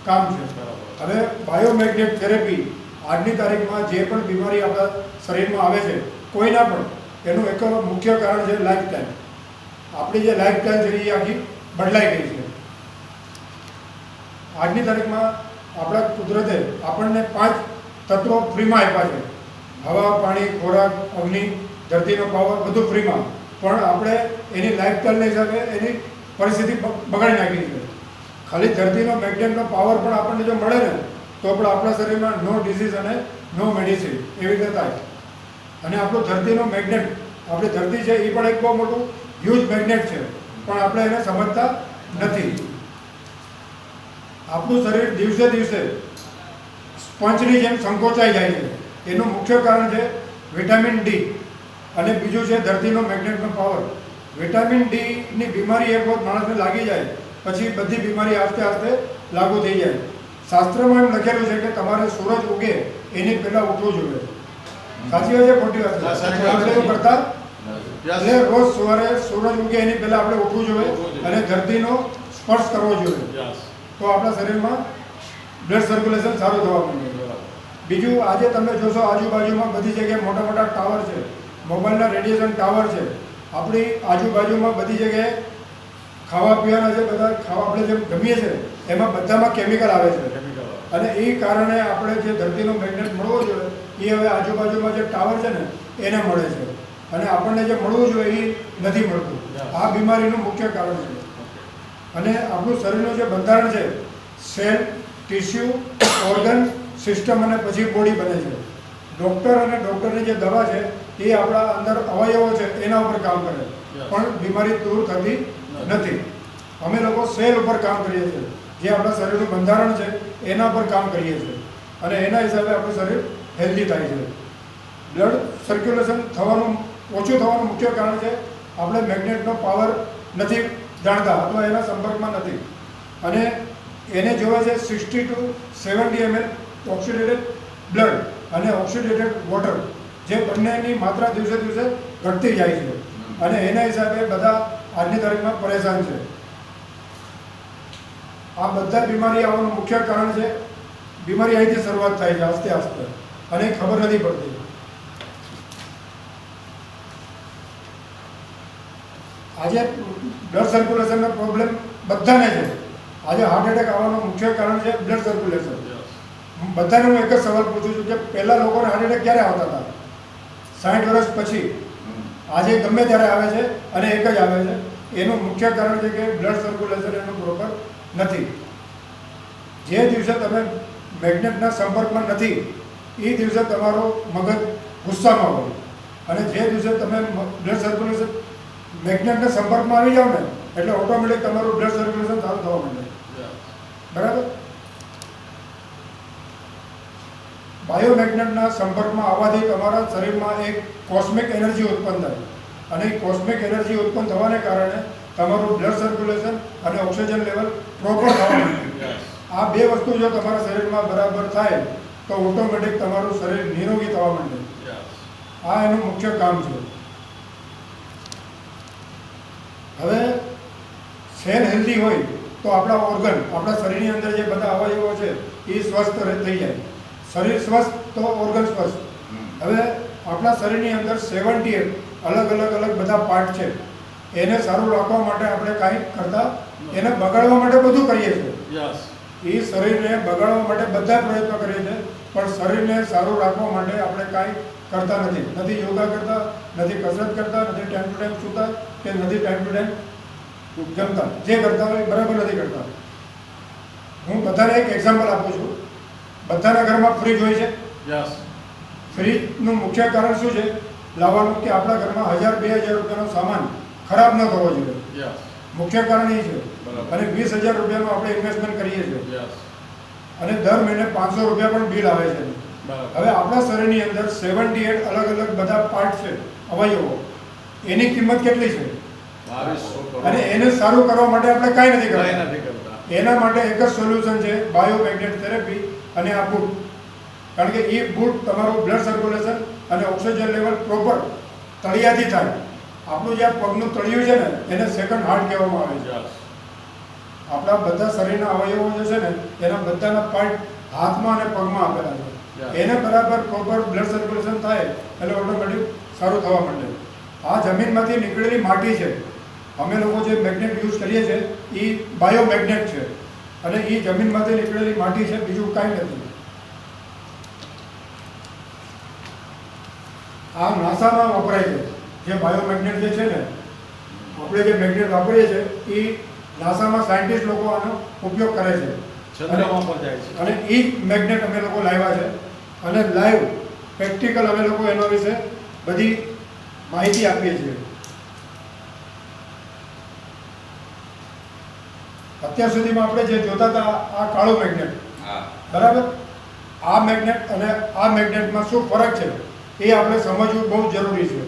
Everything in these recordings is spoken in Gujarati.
કામ છે. હવે બાયોમેગ્નેટ થેરેપી આજની તારીખમાં જે પણ બીમારી આપણા શરીરમાં આવે છે કોઈના પણ, એનું એક મુખ્ય કારણ છે લાઈફ ટાઈમ. આપણી જે લાઈફ ટાઈમ છે એ આખી બદલાઈ ગઈ છે. આજની તારીખમાં આપણા કુદરતે આપણને 5 તત્વો ફ્રીમાં આપ્યા છે. હવા, પાણી, ખોરાક, અગ્નિ, ધરતીનો પાવર, બધું ફ્રીમાં. પણ આપણે એની લાઈફ સ્ટાઈલના હિસાબે એની પરિસ્થિતિ બગાડી નાખી છે. ખાલી ધરતીનો મેગ્નેટનો પાવર પણ આપણને જો મળે ને તો પણ આપણા શરીરમાં નો ડિઝીઝ અને નો મેડિસિન એવી રીતે થાય. અને આપણું ધરતીનો મેગ્નેટ, આપણી ધરતી છે એ પણ એક બહુ મોટું હ્યુજ મેગ્નેટ છે, પણ આપણે એને સમજતા નથી. આપણું શરીર દિવસે દિવસે સ્પંજની જેમ સંકોચાઈ જાય છે. એનું મુખ્ય કારણ છે વિટામિન ડી અને બીજું છે ધરતીનો મેગ્નેટનો પાવર. વિટામિન ડીની બીમારી એક વખત માણસને લાગી જાય પછી બધી બીમારી આસ્તે આસ્તે લાગુ થઈ જાય. શાસ્ત્રમાં એમ લખેલું છે કે તમારે સૂરજ ઉગે એની પહેલાં ઉઠવું જોઈએ. સાચી વાત છે ખોટી વાત છે? આપણે એવું કરતા એટલે રોજ સવારે સૂરજ ઉગે એની પહેલાં આપણે ઉઠવું જોઈએ અને ધરતીનો સ્પર્શ કરવો જોઈએ, તો આપણા શરીરમાં બ્લડ સર્ક્યુલેશન સારું થવા માંડે. બીજું, આજે તમે જોશો આજુબાજુમાં બધી જગ્યાએ મોટા મોટા ટાવર છે, મોબાઈલના રેડિયેશન ટાવર છે. આપણી આજુબાજુમાં બધી જગ્યાએ ખાવા પીવાના જે બધા આપણે જેમ ગમીએ છીએ એમાં બધામાં કેમિકલ આવે છે. અને એ કારણે આપણે જે ધરતીનો મેગ્નેટ મળવો જોઈએ એ હવે આજુબાજુમાં જે ટાવર છે ને એને મળે છે, અને આપણને જે મળવું જોઈએ એ નથી મળતું. આ બીમારીનું મુખ્ય કારણ છે. અને આપણું શરીરનું જે બંધારણ છે, સેલ, ટિશ્યુ, ઓર્ગન, સિસ્ટમ અને પછી બોડી બને છે. ડૉક્ટર અને ડૉક્ટરની જે દવા છે એ આપણા અંદર અવયવો છે એના ઉપર કામ કરે, પણ બીમારી દૂર થતી નથી. અમે લોકો સેલ ઉપર કામ કરીએ છીએ, જે આપણા શરીરનું બંધારણ છે એના પર કામ કરીએ છીએ, અને એના હિસાબે આપણું શરીર હેલ્ધી થાય છે. બ્લડ સર્ક્યુલેશન ઓછું થવાનું મુખ્ય કારણ છે આપણે મેગ્નેટનો પાવર નથી જાણતા અથવા એના સંપર્કમાં નથી. અને એને જોવે છે 60 to 70 ml ઓક્સિડેટેડ બ્લડ અને ઓક્સિડેટેડ વોટર, જે બંનેની માત્રા દિવસે દિવસે ઘટતી જાય છે, અને એના હિસાબે બધા આજની તારીખમાં પરેશાન છે. આ બધા બીમારી આવવાનું મુખ્ય કારણ છે, બીમારી અહીંથી શરૂઆત થાય છે આસ્તે આસ્તે, અને ખબર નથી પડતી. આજે બ્લડ સર્ક્યુલેશનનો પ્રોબ્લેમ બધાને છે. આજે હાર્ટ એટેક આવવાનું મુખ્ય કારણ છે બ્લડ સર્ક્યુલેશન. બધાને હું એક જ સવાલ પૂછું છું કે પહેલાં લોકોને હાર્ટ એટેક ક્યારે આવતા હતા? 60 વર્ષ પછી. આજે ગમે ત્યારે આવે છે અને એક જ આવે છે. એનું મુખ્ય કારણ છે કે બ્લડ સર્ક્યુલેશન એનું પ્રોપર નથી. જે દિવસે તમે મેગ્નેટના સંપર્કમાં નથી એ દિવસે તમારો મગજ ગુસ્સામાં હોય, અને જે દિવસે તમે બ્લડ સર્ક્યુલેશન મેગ્નેટના સંપર્કમાં આવી જાઓ ને એટલે ઓટોમેટિક તમારું બ્લડ સર્ક્યુલેશન સારું થવા માંડે. બરાબર? બાયોમેગ્નેટના સંપર્કમાં આવવાથી તમારા શરીરમાં એક કોસ્મિક એનર્જી ઉત્પન્ન થાય, અને એ કોસ્મિક એનર્જી ઉત્પન્ન થવાને કારણે તમારું બ્લડ સર્ક્યુલેશન અને ઓક્સિજન લેવલ પ્રોપર થવા માંડે. આ બે વસ્તુ જો તમારા શરીરમાં બરાબર થાય તો ઓટોમેટિક તમારું શરીર નિરોગી થવા માંડે. આ એનું મુખ્ય કામ છે. હવે સેલ હેલ્ધી હોય તો આપણા ઓર્ગન, આપણા શરીરની અંદર જે બધા અવયવો છે એ સ્વસ્થ થઈ જાય. શરીર સ્વસ્થ તો ઓર્ગન સ્વસ્થ. હવે આપણા શરીરની અંદર 78 અલગ અલગ બધા પાર્ટ છે. એને સારું રાખવા માટે આપણે કાંઈ કરતા, એને બગાડવા માટે બધું કરીએ છીએ. એ શરીરને બગાડવા માટે બધા પ્રયત્નો કરીએ છીએ, પણ શરીરને સારું રાખવા માટે આપણે કાંઈ કરતા નથી. નથી યોગા કરતા, નથી કસરત કરતા, નથી ટાઈમ ટુ ટાઈમ સૂતા, કે નથી ટાઈમ ટુ ટાઈમ જમતા. જે કરતા હોય બરાબર નથી કરતા. હું બધાને એક એક્ઝામ્પલ આપું છું. બધાના ઘરમાં ફ્રીજ હોય છે. ફ્રીજનું મુખ્ય કારણ શું છે લાવવાનું? કે આપણા ઘરમાં 1000-2000 રૂપિયાનો સામાન ખરાબ ન થવો જોઈએ. મુખ્ય કારણ એ છે. અને 20,000 રૂપિયાનું આપણે ઇન્વેસ્ટમેન્ટ કરીએ છીએ, અને દર મહિને 500 રૂપિયા પણ બિલ આવે છે. હવે આપણા શરીરની અંદર 78 અલગ અલગ બધા પાર્ટ છે, અવયવો. એની કિંમત કેટલી છે? અને એને સારું કરવા માટે આપણે કાંઈ નથી કરતા. એના માટે એક જ સોલ્યુશન છે, બાયોમેગ્નેટ થેરેપી અને આ બૂટ. કારણ કે એ બૂટ તમારું બ્લડ સર્ક્યુલેશન અને ઓક્સિજન લેવલ પ્રોપર તળિયાથી થાય. આપણું જે પગનું તળિયું છે ને એને સેકન્ડ હાર્ટ કહેવામાં આવે છે. આપણા બધા શરીરના અવયવો જે છે ને એના બધાના પાર્ટ હાથમાં અને પગમાં આપેલા છે. એને બરાબર પ્રોપર બ્લડ સર્ક્યુલેશન થાય એટલે ઓટોમેટિક સારું થવા માંડે. આ જમીનમાંથી નીકળેલી માટી છે. અમે લોકો જે મેગ્નેટ યુઝ કરીએ છીએ એ બાયોમેગ્નેટ છે અને એ જમીનમાંથી નીકળેલી માટી છે, બીજું કાંઈ નથી. આ નાસામાં વપરાય છે. જે બાયોમેગ્નેટ જે છે ને, આપણે જે મેગ્નેટ વાપરીએ છીએ એ નાસામાં સાયન્ટિસ્ટ લોકો આનો ઉપયોગ કરે છે અને એ મેગ્નેટ અમે લોકો લાવ્યા છે અને લાઈવ પ્રેક્ટિકલ અમે લોકો એના વિશે બધી માહિતી આપીએ છીએ. અત્યાર સુધીમાં આપણે જે જોતા હતા આ કાળો મેગ્નેટ, બરાબર, આ મેગ્નેટ અને આ મેગ્નેટમાં શું ફરક છે એ આપણે સમજવું બહુ જરૂરી છે.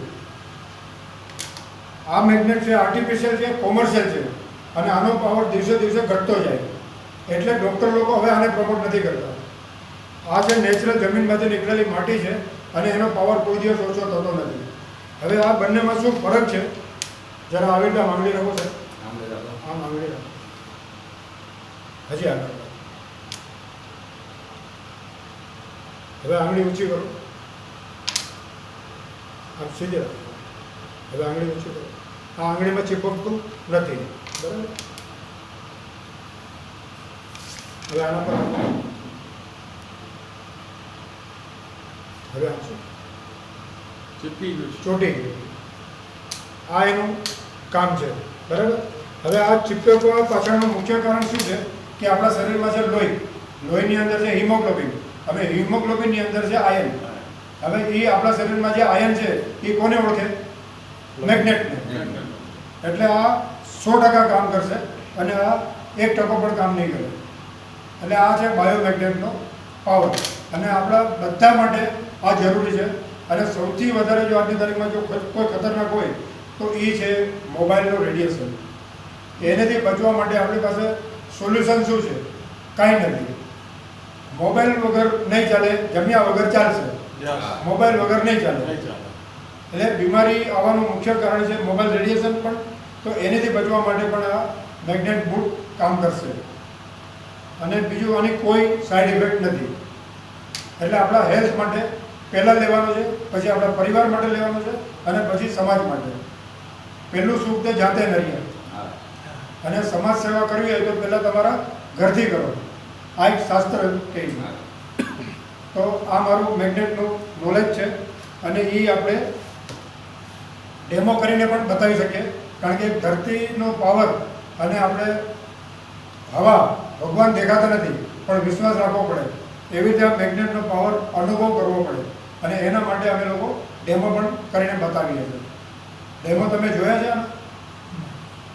આ મેગ્નેટ છે આર્ટિફિશિયલ છે, કોમર્શિયલ છે અને આનો પાવર દિવસે દિવસે ઘટતો જાય. એટલે ડૉક્ટર લોકો હવે આને પ્રમોટ નથી કરતા. આ જે નેચરલ જમીનમાંથી નીકળેલી માટી છે અને એનો પાવર કોઈ દિવસ ઓછો થતો નથી. હવે આ બંનેમાં શું ફરક છે જરા આવી રીતે આંગળી રાખો છે, આમ આંગળી રાખો, હજી આગળ. હવે આંગળી ઊંચી કરો, આમ સીધી રાખો. હવે આંગળી ઊંચી કરો. આ આંગળીમાં ચીપકતું નથી, બરાબર. હવે આના પર હવે આમ શું ચોટી ગયું. આ એનું કામ છે, બરાબર. હવે આ ચીપકવા પાછળનું મુખ્ય કારણ શું છે કે આપણા શરીરમાં છે લોહીની અંદર છે હિમોગ્લોબિન. હવે હિમોગ્લોબિનની અંદર છે આયન. હવે એ આપણા શરીરમાં જે આયન છે એ કોને ઓળખે? મેગ્નેટને. એટલે આ 100% કામ કરશે અને આ 1% પણ કામ નહીં કરે. એટલે આ છે બાયોમેગ્નેટનો પાવર અને આપણા બધા માટે આ જરૂરી છે. અને સૌથી વધારે જો આજની તારીખમાં જો કોઈ ખતરનાક હોય તો એ છે મોબાઈલનું રેડિયેશન. એનાથી બચવા માટે આપણી પાસે સોલ્યુશન શું છે? કાંઈ નથી. મોબાઈલ વગર નહીં ચાલે, જમ્યા વગર ચાલશે, મોબાઈલ વગર નહીં ચાલે. એટલે બીમારી આવવાનું મુખ્ય કારણ છે મોબાઈલ રેડિયેશન પણ. તો એનાથી બચવા માટે પણ આ મેગ્નેટ બૂટ કામ કરશે. અને બીજું આની કોઈ સાઈડ ઇફેક્ટ નથી. એટલે આપણા હેલ્થ માટે પહેલાં લેવાનું છે, પછી આપણા પરિવાર માટે લેવાનું છે અને પછી સમાજ માટે. પહેલું સુખ તે જાતે નરીએ અને સમાજ સેવા કરવી હોય તો પહેલાં તમારા ઘરથી કરો. આ એક શાસ્ત્ર કહે છે. તો આ મારું મેગ્નેટનું નોલેજ છે અને એ આપણે ડેમો કરીને પણ બતાવી શકીએ. કારણ કે ધરતીનો પાવર અને આપણે હવા, ભગવાન દેખાતા નથી પણ વિશ્વાસ રાખવો પડે. એવી રીતે આ મેગ્નેટનો પાવર અનુભવ કરવો પડે અને એના માટે અમે લોકો ડેમો પણ કરીને બતાવીએ છીએ. ડેમો તમે જોયા છે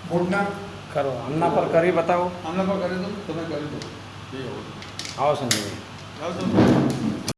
બૂટના? કરો, આમના પર કરી બતાવો. આમના પર કરી દો, તમે કરી દો. આવો સંજયભાઈ.